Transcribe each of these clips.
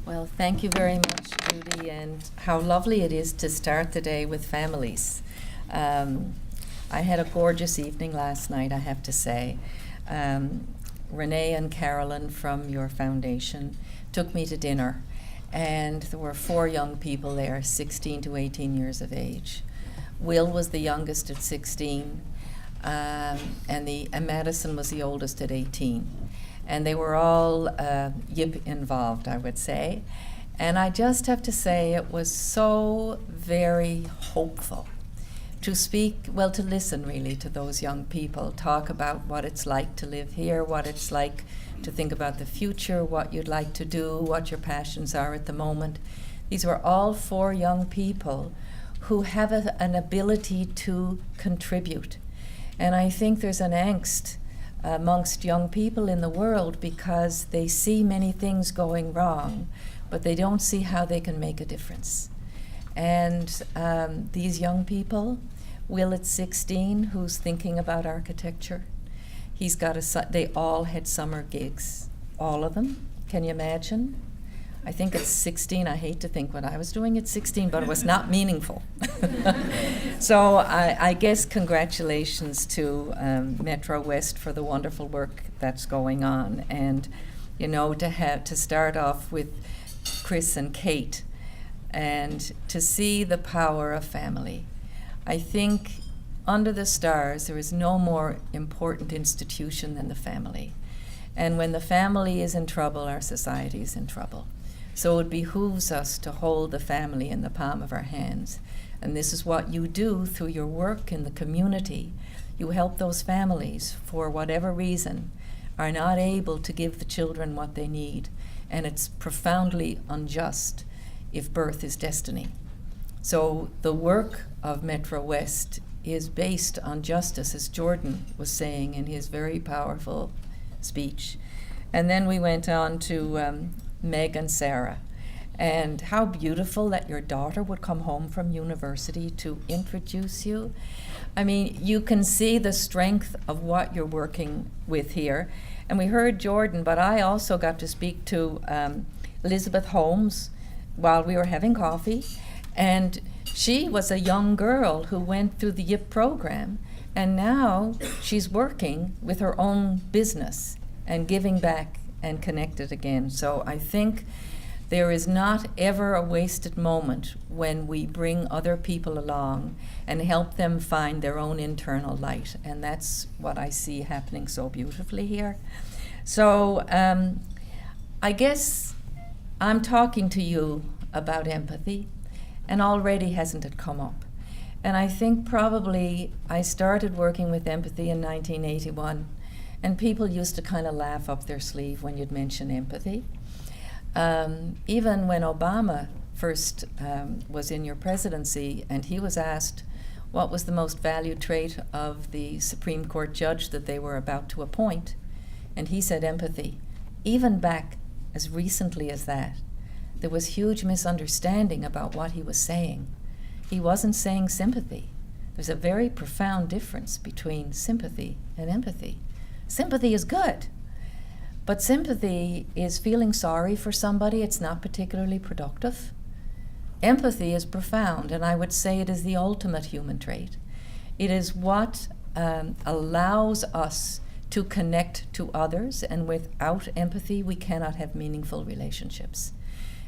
Well, thank you very much, Judy, and how lovely it is to start the day with families. I had a gorgeous evening last night, I have to say. Renee and Carolyn from your foundation took me to dinner, and there were 4 young people there, 16 to 18 years of age. Will was the youngest at 16, and Madison was the oldest at 18. And they were all YIP involved, I would say. And I just have to say it was so very hopeful to to listen really to those young people, talk about what it's like to live here, what it's like to think about the future, what you'd like to do, what your passions are at the moment. These were all 4 young people who have an ability to contribute. And I think there's an angst amongst young people in the world because they see many things going wrong, but they don't see how they can make a difference. And these young people, Will at 16, who's thinking about architecture, they all had summer gigs, all of them. Can you imagine? I think at 16, I hate to think what I was doing at 16, but it was not meaningful. So I guess congratulations to MetroWest for the wonderful work that's going on. And, to start off with Chris and Kate and to see the power of family. I think under the stars, there is no more important institution than the family. And when the family is in trouble, our society is in trouble. So it behooves us to hold the family in the palm of our hands. And this is what you do through your work in the community. You help those families, for whatever reason, are not able to give the children what they need. And it's profoundly unjust if birth is destiny. So the work of MetroWest is based on justice, as Jordan was saying in his very powerful speech. And then we went on to Meg and Sarah. And how beautiful that your daughter would come home from university to introduce you. I mean, you can see the strength of what you're working with here. And we heard Jordan, but I also got to speak to Elizabeth Holmes while we were having coffee. And she was a young girl who went through the YIP program. And now she's working with her own business and giving back and connected again. So I think there is not ever a wasted moment when we bring other people along and help them find their own internal light. And that's what I see happening so beautifully here. So I guess I'm talking to you about empathy, and already hasn't it come up? And I think probably I started working with empathy in 1981. And people used to kind of laugh up their sleeve when you'd mention empathy. Even when Obama first was in your presidency and he was asked what was the most valued trait of the Supreme Court judge that they were about to appoint, and he said empathy. Even back as recently as that, there was huge misunderstanding about what he was saying. He wasn't saying sympathy. There's a very profound difference between sympathy and empathy. Sympathy is good, but sympathy is feeling sorry for somebody. It's not particularly productive. Empathy is profound, and I would say it is the ultimate human trait. It is what allows us to connect to others, and without empathy, we cannot have meaningful relationships.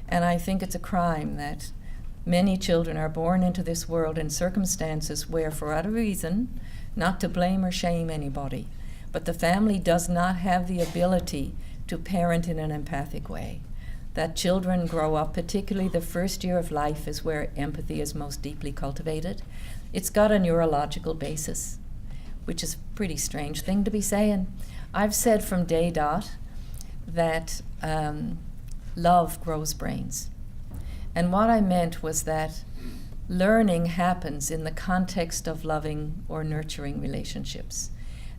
And I think it's a crime that many children are born into this world in circumstances where, for whatever reason, not to blame or shame anybody, but the family does not have the ability to parent in an empathic way. That children grow up, particularly the first year of life is where empathy is most deeply cultivated. It's got a neurological basis, which is a pretty strange thing to be saying. I've said from day dot that love grows brains. And what I meant was that learning happens in the context of loving or nurturing relationships.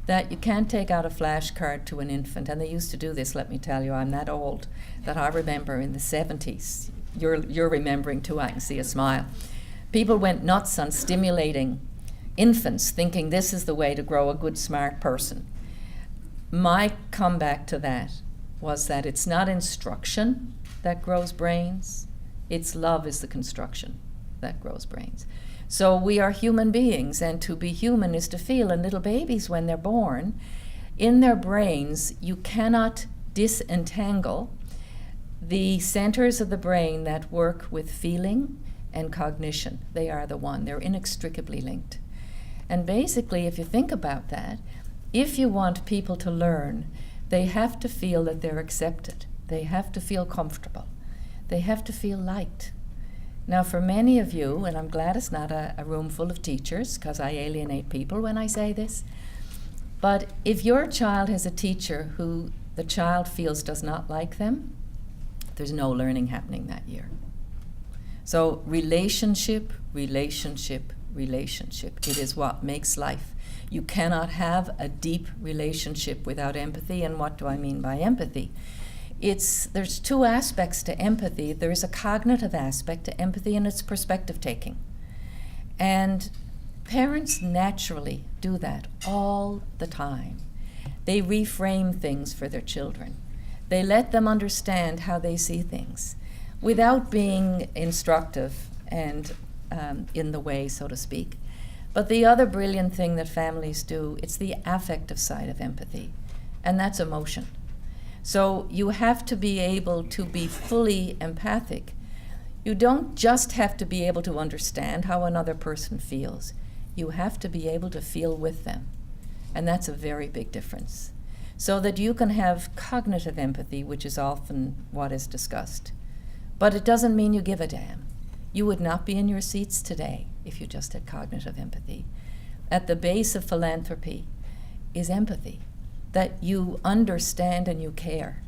That you can't take out a flashcard to an infant, and they used to do this, let me tell you, I'm that old, that I remember in the 70s. You're remembering too, I can see a smile. People went nuts on stimulating infants, thinking this is the way to grow a good, smart person. My comeback to that was that it's not instruction that grows brains. It's love is the construction that grows brains. So we are human beings, and to be human is to feel. And little babies, when they're born, in their brains, you cannot disentangle the centers of the brain that work with feeling and cognition. They are the one. They're inextricably linked. And basically, if you think about that, if you want people to learn, they have to feel that they're accepted. They have to feel comfortable. They have to feel liked. Now, for many of you, and I'm glad it's not a room full of teachers, because I alienate people when I say this, but if your child has a teacher who the child feels does not like them, there's no learning happening that year. So relationship, relationship, relationship. It is what makes life. You cannot have a deep relationship without empathy. And what do I mean by empathy? There's two aspects to empathy. There's a cognitive aspect to empathy, and it's perspective taking. And parents naturally do that all the time. They reframe things for their children. They let them understand how they see things without being instructive and in the way, so to speak. But the other brilliant thing that families do, it's the affective side of empathy, and that's emotion. So you have to be able to be fully empathic. You don't just have to be able to understand how another person feels. You have to be able to feel with them. And that's a very big difference. So that you can have cognitive empathy, which is often what is discussed. But it doesn't mean you give a damn. You would not be in your seats today if you just had cognitive empathy. At the base of philanthropy is empathy, that you understand and you care.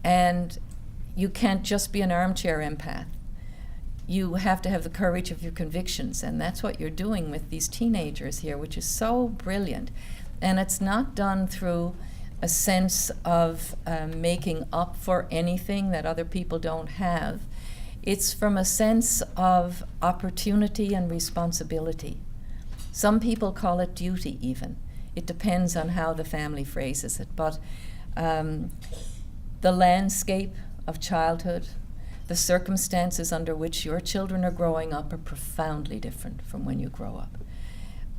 And you can't just be an armchair empath. You have to have the courage of your convictions, and that's what you're doing with these teenagers here, which is so brilliant. And it's not done through a sense of making up for anything that other people don't have. It's from a sense of opportunity and responsibility. Some people call it duty even. It depends on how the family phrases it. But the landscape of childhood, the circumstances under which your children are growing up are profoundly different from when you grow up.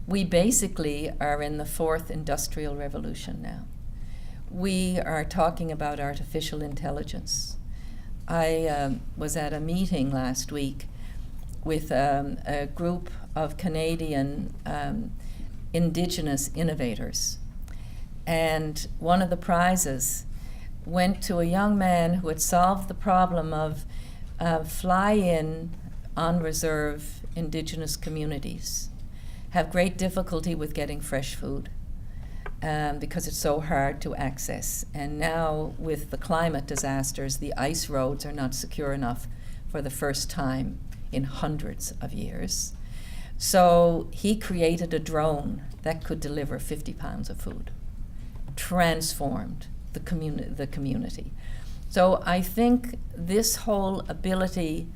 We basically are in the fourth industrial revolution now. We are talking about artificial intelligence. I was at a meeting last week with a group of Canadian Indigenous innovators. And one of the prizes went to a young man who had solved the problem of fly-in on reserve Indigenous communities have great difficulty with getting fresh food because it's so hard to access. And now with the climate disasters, the ice roads are not secure enough for the first time in hundreds of years. So he created a drone that could deliver 50 pounds of food, transformed the community. So I think this whole ability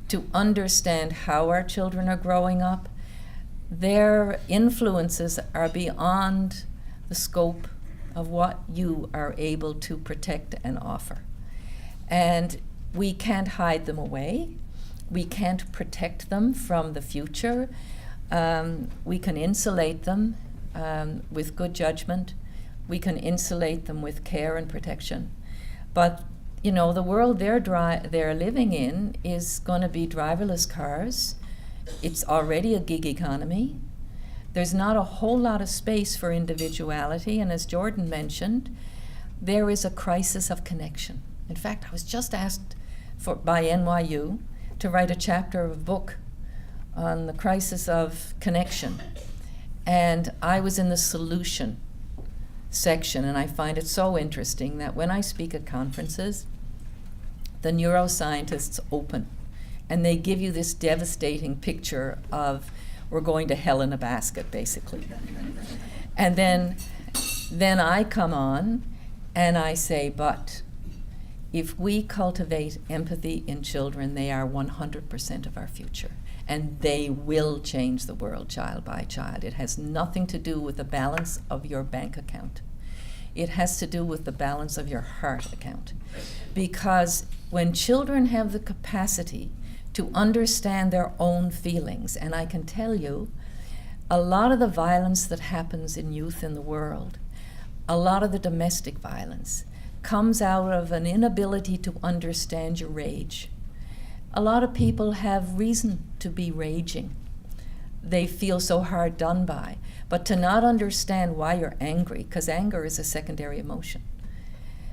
to understand how our children are growing up, their influences are beyond the scope of what you are able to protect and offer. And we can't hide them away. We can't protect them from the future. We can insulate them with good judgment. We can insulate them with care and protection. But, you know, the world they're living in is going to be driverless cars. It's already a gig economy. There's not a whole lot of space for individuality. And as Jordan mentioned, there is a crisis of connection. In fact, I was just asked by NYU to write a chapter of a book on the crisis of connection. And I was in the solution section, and I find it so interesting that when I speak at conferences, the neuroscientists open, and they give you this devastating picture of we're going to hell in a basket, basically. And then I come on and I say, but if we cultivate empathy in children, they are 100% of our future. And they will change the world child by child. It has nothing to do with the balance of your bank account. It has to do with the balance of your heart account. Because when children have the capacity to understand their own feelings, and I can tell you, a lot of the violence that happens in youth in the world, a lot of the domestic violence, comes out of an inability to understand your rage. A lot of people have reason to be raging. They feel so hard done by. But to not understand why you're angry, because anger is a secondary emotion.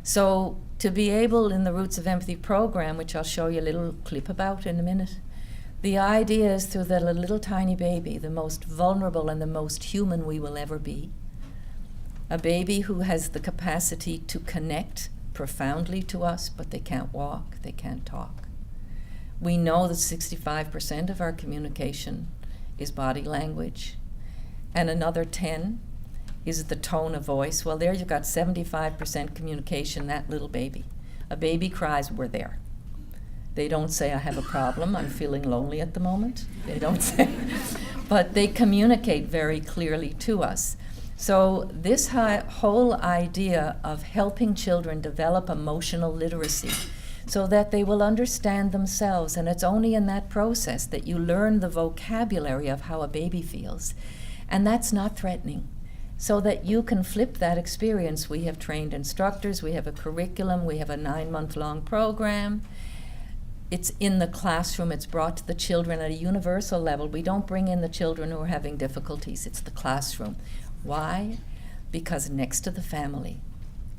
So to be able, in the Roots of Empathy program, which I'll show you a little clip about in a minute, the idea is through the little tiny baby, the most vulnerable and the most human we will ever be, a baby who has the capacity to connect profoundly to us, but they can't walk, they can't talk. We know that 65% of our communication is body language, and another 10 is the tone of voice. Well, there you've got 75% communication, that little baby. A baby cries, we're there. They don't say, I have a problem, I'm feeling lonely at the moment. They don't say, but they communicate very clearly to us. So this whole idea of helping children develop emotional literacy so that they will understand themselves, and it's only in that process that you learn the vocabulary of how a baby feels. And that's not threatening. So that you can flip that experience. We have trained instructors, we have a curriculum, we have a 9-month-long program. It's in the classroom, it's brought to the children at a universal level. We don't bring in the children who are having difficulties, it's the classroom. Why? Because next to the family,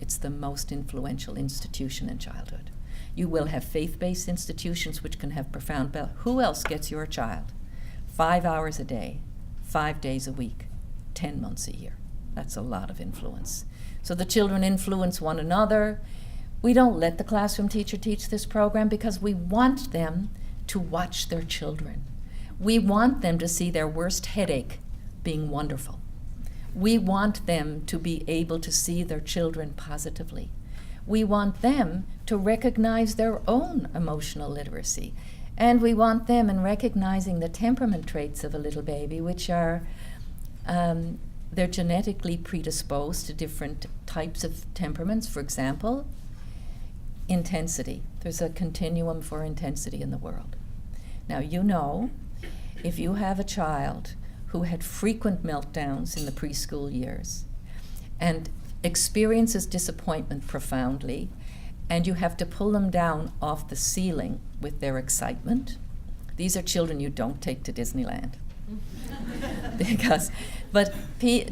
it's the most influential institution in childhood. You will have faith-based institutions which can have profound, who else gets your child? 5 hours a day, 5 days a week, 10 months a year. That's a lot of influence. So the children influence one another. We don't let the classroom teacher teach this program because we want them to watch their children. We want them to see their worst headache being wonderful. We want them to be able to see their children positively. We want them to recognize their own emotional literacy. And we want them in recognizing the temperament traits of a little baby, which are, they're genetically predisposed to different types of temperaments. For example, intensity. There's a continuum for intensity in the world. Now, you know, if you have a child who had frequent meltdowns in the preschool years and experiences disappointment profoundly, and you have to pull them down off the ceiling with their excitement, these are children you don't take to Disneyland. But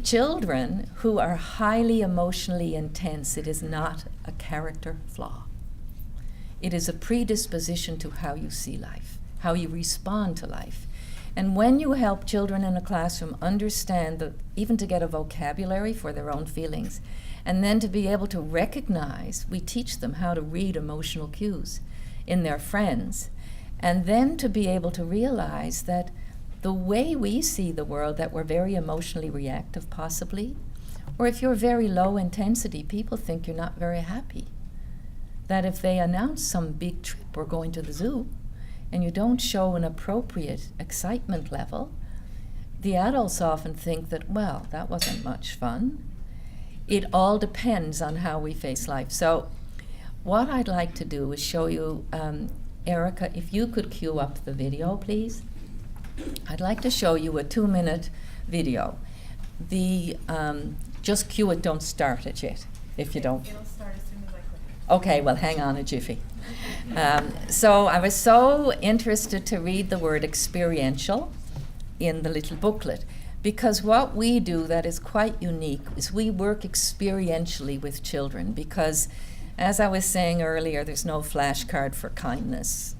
children who are highly emotionally intense, it is not a character flaw. It is a predisposition to how you see life, how you respond to life. And when you help children in a classroom understand, even to get a vocabulary for their own feelings, and then to be able to recognize, we teach them how to read emotional cues in their friends, and then to be able to realize that the way we see the world, that we're very emotionally reactive possibly, or if you're very low intensity, people think you're not very happy. That if they announce some big trip or going to the zoo, and you don't show an appropriate excitement level, the adults often think that, well, that wasn't much fun. It all depends on how we face life. So what I'd like to do is show you, Erica, if you could cue up the video, please. I'd like to show you a 2-minute video. Just cue it, don't start it yet, if you don't. It'll start as soon as I click it. Okay, well, hang on a jiffy. So I was so interested to read the word experiential in the little booklet, because what we do that is quite unique is we work experientially with children, because as I was saying earlier, there's no flashcard for kindness.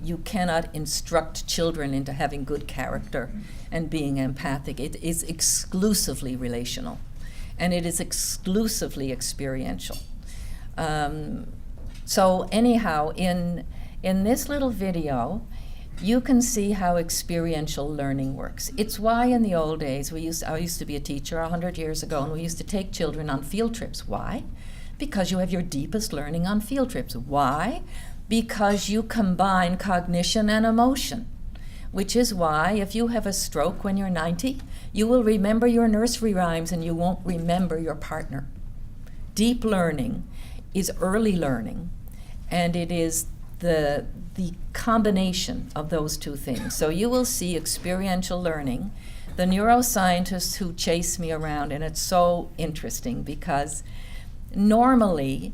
You cannot instruct children into having good character and being empathic. It is exclusively relational, and it is exclusively experiential. So anyhow, in this little video, you can see how experiential learning works. It's why in the old days, I used to be a teacher 100 years ago, and we used to take children on field trips. Why? Because you have your deepest learning on field trips. Why? Because you combine cognition and emotion, which is why if you have a stroke when you're 90, you will remember your nursery rhymes and you won't remember your partner. deep learning is early learning, and it is the combination of those two things. So you will see experiential learning. The neuroscientists who chase me around, and it's so interesting because normally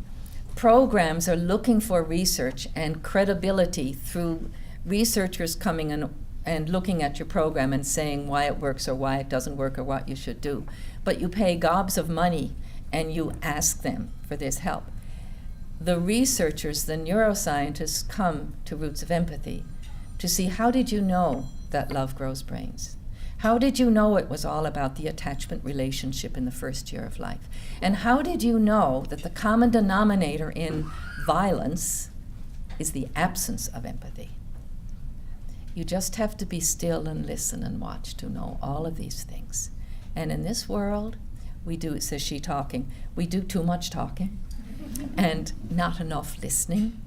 programs are looking for research and credibility through researchers coming in and looking at your program and saying why it works or why it doesn't work or what you should do. But you pay gobs of money and you ask them for this help. The researchers, the neuroscientists, come to Roots of Empathy to see, how did you know that love grows brains? How did you know it was all about the attachment relationship in the first year of life? And how did you know that the common denominator in violence is the absence of empathy? You just have to be still and listen and watch to know all of these things. And in this world, we do, says she talking, we do too much talking and not enough listening.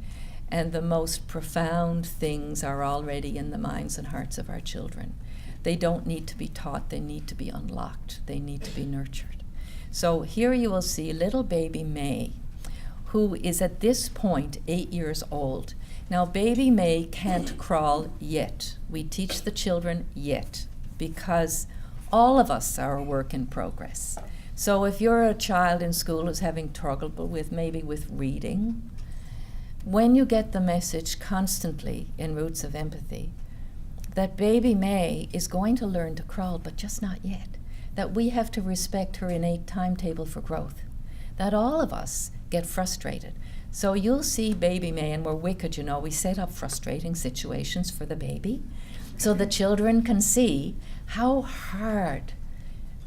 And the most profound things are already in the minds and hearts of our children. They don't need to be taught, they need to be unlocked, they need to be nurtured. So here you will see little baby May, who is at this point 8 years old. Now baby May can't crawl yet. We teach the children yet, because all of us are a work in progress. So if you're a child in school who's having trouble with maybe with reading, when you get the message constantly in Roots of Empathy that baby May is going to learn to crawl, but just not yet, that we have to respect her innate timetable for growth, that all of us get frustrated. So you'll see baby May, and we're wicked, you know, we set up frustrating situations for the baby so the children can see how hard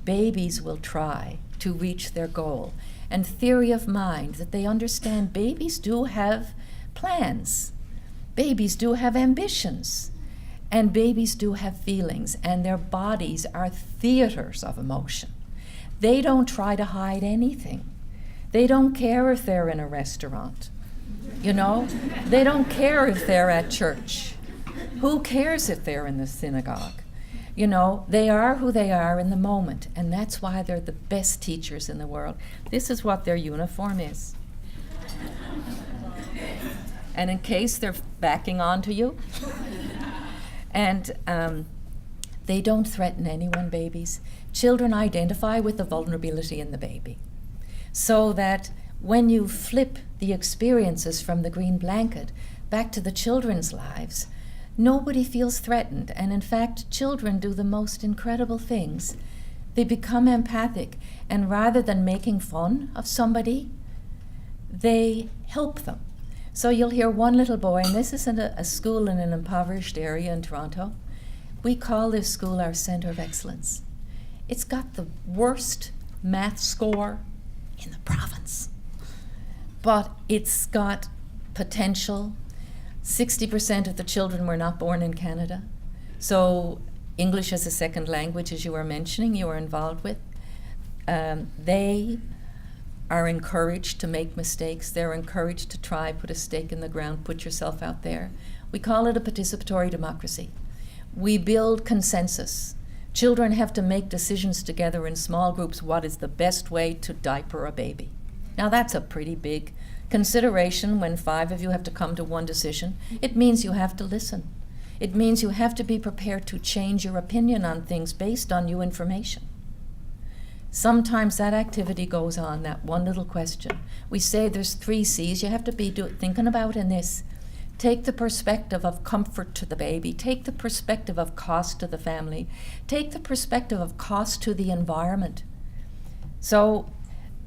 babies will try to reach their goal. And theory of mind, that they understand babies do have plans, babies do have ambitions, and babies do have feelings, and their bodies are theaters of emotion. They don't try to hide anything. They don't care if they're in a restaurant, you know? They don't care if they're at church. Who cares if they're in the synagogue? You know, they are who they are in the moment, and that's why they're the best teachers in the world. This is what their uniform is. And in case they're backing onto you, and they don't threaten anyone, babies. Children identify with the vulnerability in the baby, so that when you flip the experiences from the green blanket back to the children's lives, nobody feels threatened. And in fact, children do the most incredible things. They become empathic, and rather than making fun of somebody, they help them. So you'll hear one little boy, and this isn't a school in an impoverished area in Toronto. We call this school our Centre of Excellence. It's got the worst math score in the province, but it's got potential. 60% of the children were not born in Canada. So English as a second language, as you were mentioning, you were involved with. They are encouraged to make mistakes. They're encouraged to try, put a stake in the ground, put yourself out there. We call it a participatory democracy. We build consensus. Children have to make decisions together in small groups, what is the best way to diaper a baby. Now that's a pretty big consideration when 5 of you have to come to one decision. It means you have to listen. It means you have to be prepared to change your opinion on things based on new information. Sometimes that activity goes on, that one little question. We say there's 3 C's you have to be thinking about in this. Take the perspective of comfort to the baby. Take the perspective of cost to the family. Take the perspective of cost to the environment. So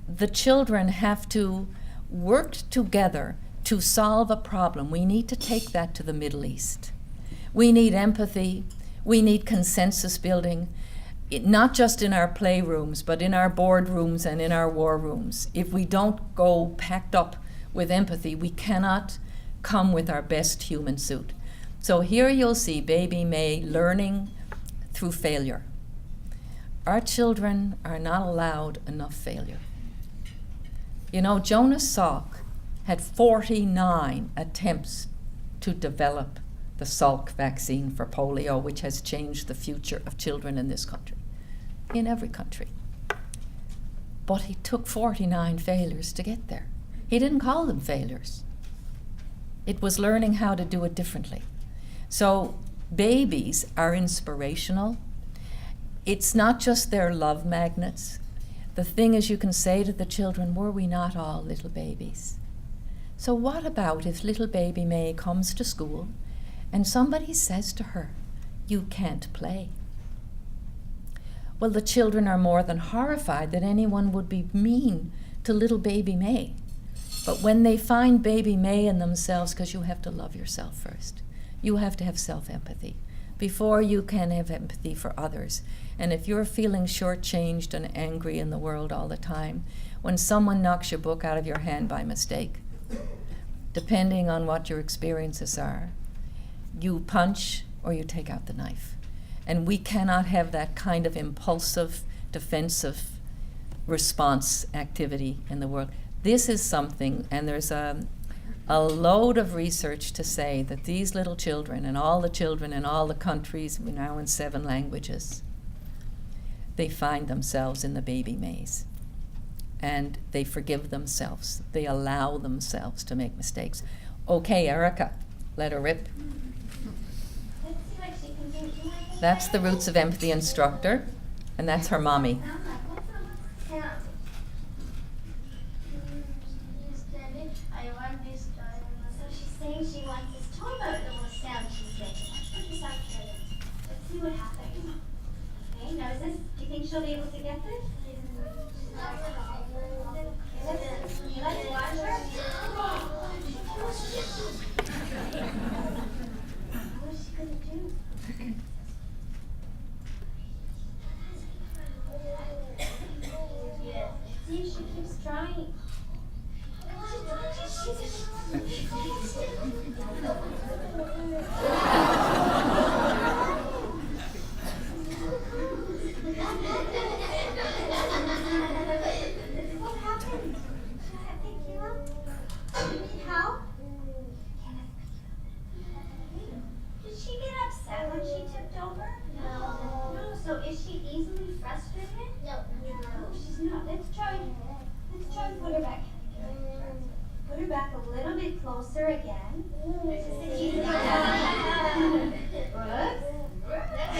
the children have to work together to solve a problem. We need to take that to the Middle East. We need empathy. We need consensus building. Not just in our playrooms, but in our boardrooms and in our war rooms. If we don't go packed up with empathy, we cannot come with our best human suit. So here you'll see baby May learning through failure. Our children are not allowed enough failure. You know, Jonas Salk had 49 attempts to develop the Salk vaccine for polio, which has changed the future of children in this country, in every country. but he took 49 failures to get there. He didn't call them failures. It was learning how to do it differently. So babies are inspirational. It's not just their love magnets. The thing is, you can say to the children, were we not all little babies? So what about if little baby May comes to school and somebody says to her, you can't play? Well, the children are more than horrified that anyone would be mean to little baby May. But when they find baby May in themselves, because you have to love yourself first, you have to have self-empathy before you can have empathy for others. And if you're feeling shortchanged and angry in the world all the time, when someone knocks your book out of your hand by mistake, depending on what your experiences are, you punch or you take out the knife. And we cannot have that kind of impulsive, defensive response activity in the world. This is something, and there's a load of research to say that these little children and all the children in all the countries, we're now in 7 languages, they find themselves in the baby maze. And they forgive themselves. They allow themselves to make mistakes. Okay, Erica, let her rip. That's the Roots of Empathy instructor, and that's her mommy. She wants this toy about the little sound she's making. Let's put this out for it. Let's see what happens. Okay, now is this, do you think she'll be able to get this? Let's watch her. What is she going to do? Yeah. See if she keeps trying. What happened? Can I pick you up? You need help? Did she get upset when she tipped over? No. No, so is she easily frustrated? No. No, she's not. Let's try and put her back. Put her back a little bit closer again. Good. I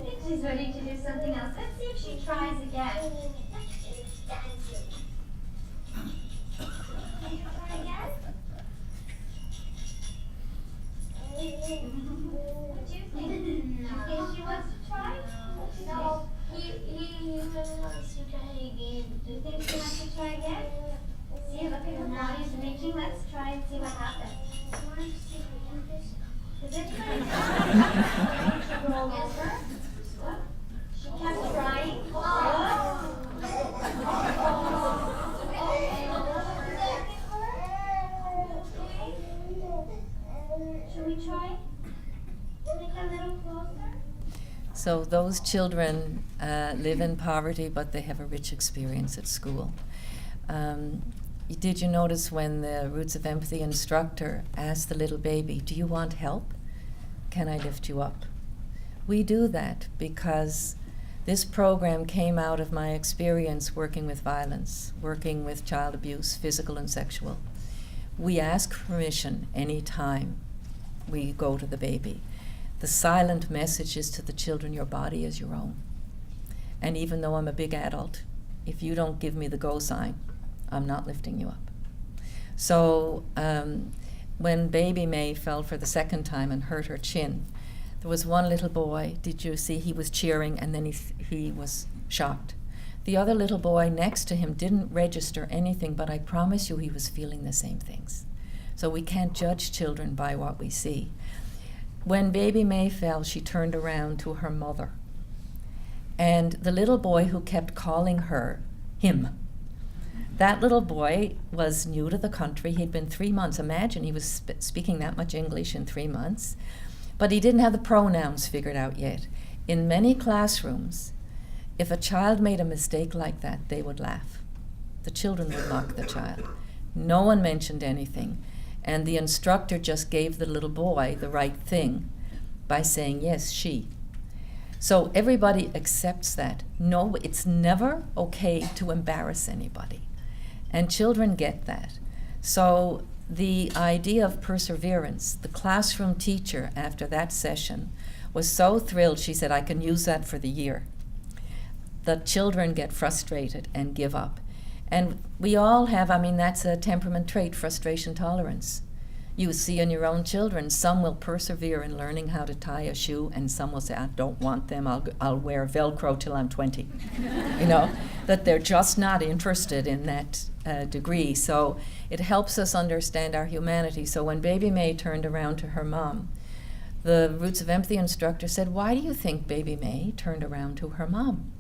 think she's ready to do something else. Let's see if she tries again. Can you try again? What do you think? Do you think she wants to try? No. He wants to try again. Do you think she wants to try again? See, look at her body's reaching. Let's try and see what happens. Is anybody trying to roll over? She kept trying. Should we try? Make a little closer? So those children live in poverty, but they have a rich experience at school. Did you notice when the Roots of Empathy instructor asked the little baby, do you want help? Can I lift you up? We do that because this program came out of my experience working with violence, working with child abuse, physical and sexual. We ask permission any time we go to the baby. The silent message is to the children, your body is your own. And even though I'm a big adult, if you don't give me the go sign, I'm not lifting you up. So when baby May fell for the second time and hurt her chin, there was one little boy, did you see, he was cheering and then he was shocked. The other little boy next to him didn't register anything, but I promise you he was feeling the same things. So we can't judge children by what we see. When baby May fell, she turned around to her mother. And the little boy who kept calling her him, that little boy was new to the country. He'd been 3 months. Imagine he was speaking that much English in 3 months. But he didn't have the pronouns figured out yet. In many classrooms, if a child made a mistake like that, they would laugh. The children would mock the child. No one mentioned anything. And the instructor just gave the little boy the right thing by saying, yes, she. So everybody accepts that. No, it's never okay to embarrass anybody. And children get that. So the idea of perseverance, the classroom teacher after that session was so thrilled, she said, I can use that for the year. The children get frustrated and give up. And we all have, that's a temperament trait, frustration tolerance. You see in your own children, some will persevere in learning how to tie a shoe, and some will say, I don't want them, I'll wear Velcro till I'm 20. That they're just not interested in that degree. So it helps us understand our humanity. So when Baby May turned around to her mom, the Roots of Empathy instructor said, why do you think Baby May turned around to her mom?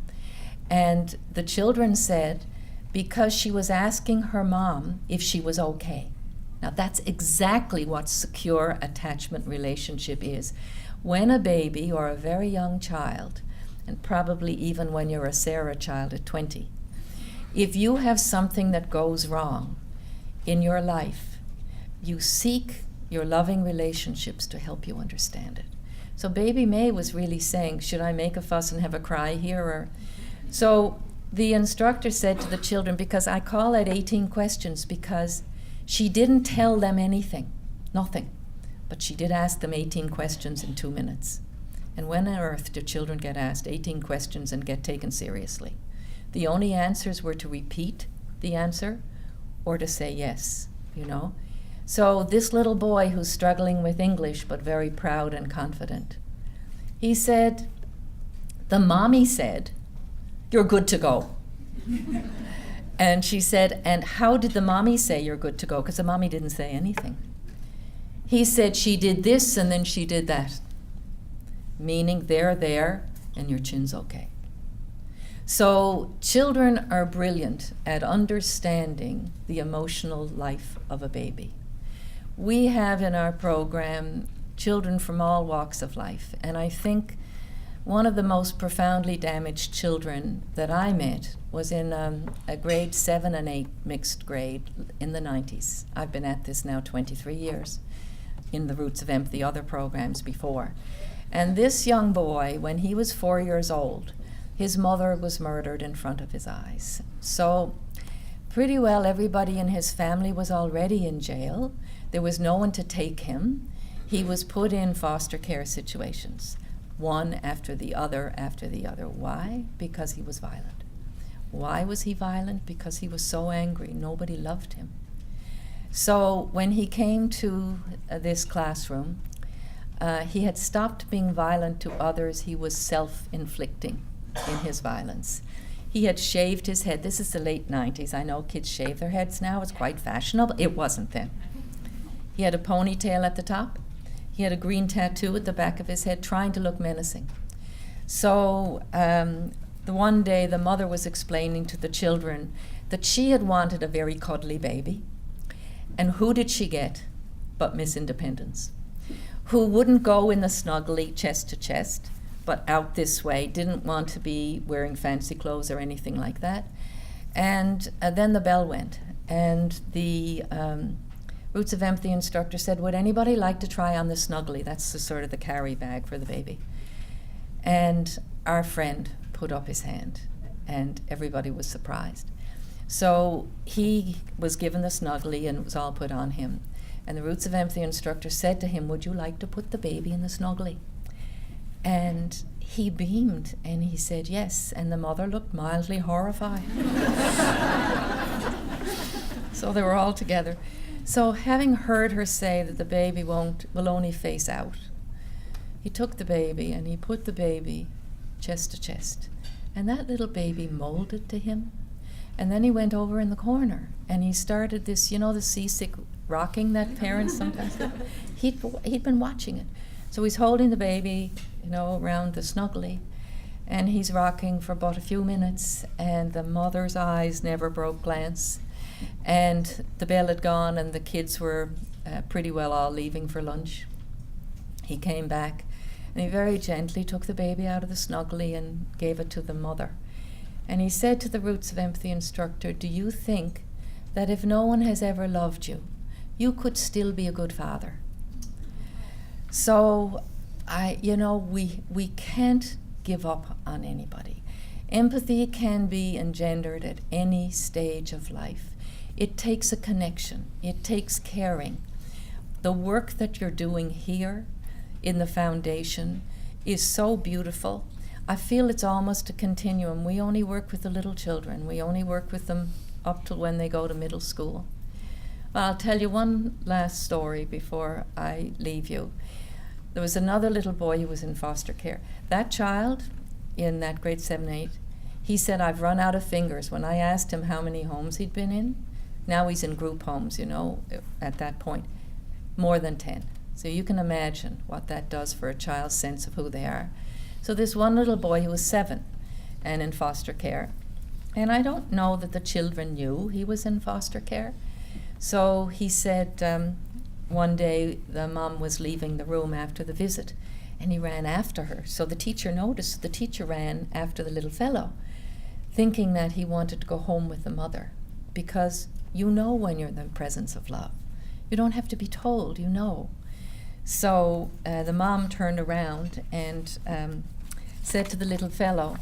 And the children said, because she was asking her mom if she was okay. Now that's exactly what secure attachment relationship is. When a baby or a very young child, and probably even when you're a Sarah child at 20, if you have something that goes wrong in your life, you seek your loving relationships to help you understand it. So Baby May was really saying, should I make a fuss and have a cry here? So the instructor said to the children, because I call it 18 questions, because she didn't tell them anything, nothing, but she did ask them 18 questions in 2 minutes. And when on earth do children get asked 18 questions and get taken seriously? The only answers were to repeat the answer or to say yes, So this little boy who's struggling with English but very proud and confident, he said, the mommy said, you're good to go. And she said, and how did the mommy say you're good to go? Because the mommy didn't say anything. He said, she did this and then she did that. Meaning they're there and your chin's okay. So children are brilliant at understanding the emotional life of a baby. We have in our program children from all walks of life. And I think one of the most profoundly damaged children that I met was in a grade 7 and 8 mixed grade in the 90s. I've been at this now 23 years in the Roots of Empathy, other programs before. And this young boy, when he was 4 years old, his mother was murdered in front of his eyes. So pretty well everybody in his family was already in jail. There was no one to take him. He was put in foster care situations, one after the other after the other. Why? Because he was violent. Why was he violent? Because he was so angry. Nobody loved him. So when he came to this classroom, he had stopped being violent to others. He was self-inflicting in his violence. He had shaved his head. This is the late 90s. I know kids shave their heads now. It's quite fashionable. It wasn't then. He had a ponytail at the top. He had a green tattoo at the back of his head, trying to look menacing. So the one day the mother was explaining to the children that she had wanted a very cuddly baby. And who did she get but Miss Independence, who wouldn't go in the snuggly chest to chest, but out this way, didn't want to be wearing fancy clothes or anything like that. And then the bell went, and the Roots of Empathy instructor said, would anybody like to try on the snuggly? That's the sort of the carry bag for the baby. And our friend put up his hand, and everybody was surprised. So he was given the snuggly, and it was all put on him. And the Roots of Empathy instructor said to him, would you like to put the baby in the snuggly? And he beamed, and he said yes, and the mother looked mildly horrified. So they were all together. So having heard her say that the baby will only face out, he took the baby and he put the baby chest to chest. And that little baby molded to him. And then he went over in the corner and he started this, the seasick rocking that parents sometimes do. He'd been watching it. So he's holding the baby, around the snuggly, and he's rocking for about a few minutes, and the mother's eyes never broke glance. And the bell had gone, and the kids were pretty well all leaving for lunch. He came back, and he very gently took the baby out of the snuggly and gave it to the mother. And he said to the Roots of Empathy instructor, do you think that if no one has ever loved you, you could still be a good father? So, we can't give up on anybody. Empathy can be engendered at any stage of life. It takes a connection. It takes caring. The work that you're doing here in the foundation is so beautiful. I feel it's almost a continuum. We only work with the little children. We only work with them up till when they go to middle school. Well, I'll tell you one last story before I leave you. There was another little boy who was in foster care. That child, in that grade 7, 8, he said, I've run out of fingers. When I asked him how many homes he'd been in, now he's in group homes, at that point, more than 10. So you can imagine what that does for a child's sense of who they are. So this one little boy who was 7 and in foster care, and I don't know that the children knew he was in foster care. So he said one day the mom was leaving the room after the visit, and he ran after her. So the teacher noticed. The teacher ran after the little fellow, thinking that he wanted to go home with the mother, because you know when you're in the presence of love. You don't have to be told, you know. So the mom turned around and said to the little fellow,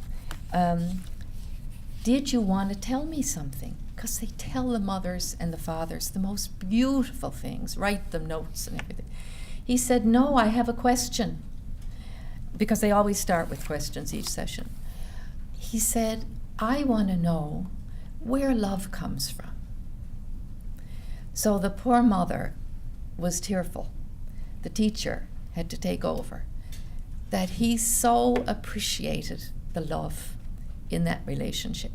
did you want to tell me something? Because they tell the mothers and the fathers the most beautiful things, write them notes and everything. He said, no, I have a question. Because they always start with questions each session. He said, I want to know where love comes from. So the poor mother was tearful. The teacher had to take over. That he so appreciated the love in that relationship.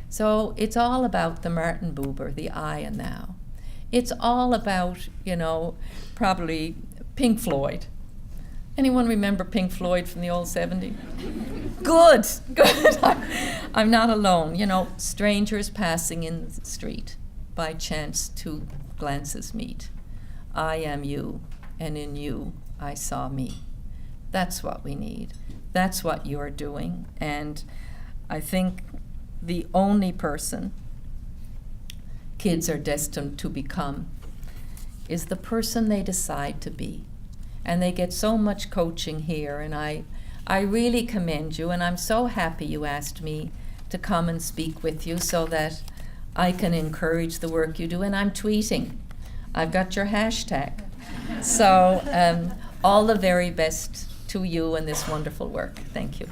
So it's all about the Martin Buber, the I and thou. It's all about, probably Pink Floyd. Anyone remember Pink Floyd from the old 70s? Good. I'm not alone. Strangers passing in the street, by chance two glances meet. I am you, and in you I saw me. That's what we need. That's what you're doing. And I think the only person kids are destined to become is the person they decide to be. And they get so much coaching here, and I really commend you, and I'm so happy you asked me to come and speak with you so that I can encourage the work you do. And I'm tweeting. I've got your hashtag. So all the very best to you and this wonderful work. Thank you.